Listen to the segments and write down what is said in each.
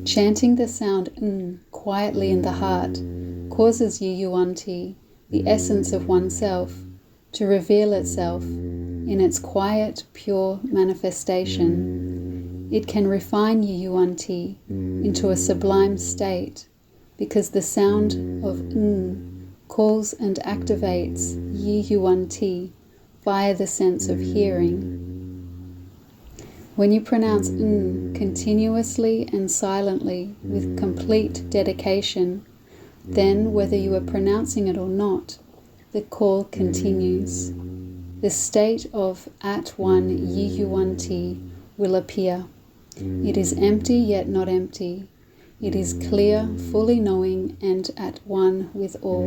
Chanting the sound quietly in the heart causes Yi Yuant Ti, the essence of oneself, to reveal itself in its quiet, pure manifestation. It can refine Yi Yuant Ti into a sublime state because the sound of calls and activates Yi Yuant Ti via the sense of hearing. When you pronounce continuously and silently with complete dedication, then whether you are pronouncing it or not, the call continues. The state of at one Yi Yuant Ti will appear. It is empty yet not empty. It is clear, fully knowing and at one with all.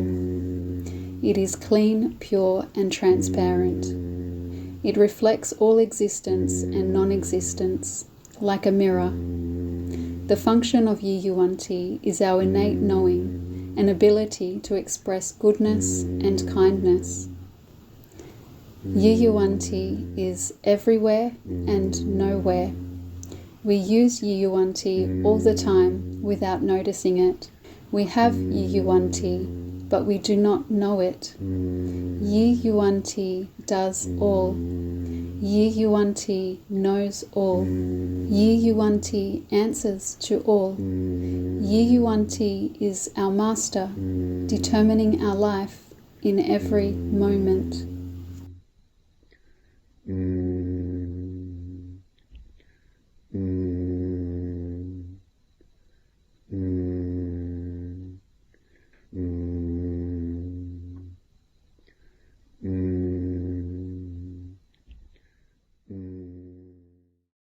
It is clean, pure and transparent. It reflects all existence and non-existence like a mirror. The function of Yi Yuant Ti is our innate knowing and ability to express goodness and kindness. Yi Yuant Ti is everywhere and nowhere. We use Yi Yuant Ti all the time without noticing it. We have Yi Yuant Ti, but we do not know it. Yi Yuant Ti does all. Yi Yuant Ti knows all. Yi Yuant Ti answers to all. Yi Yuant Ti is our master, determining our life in every moment.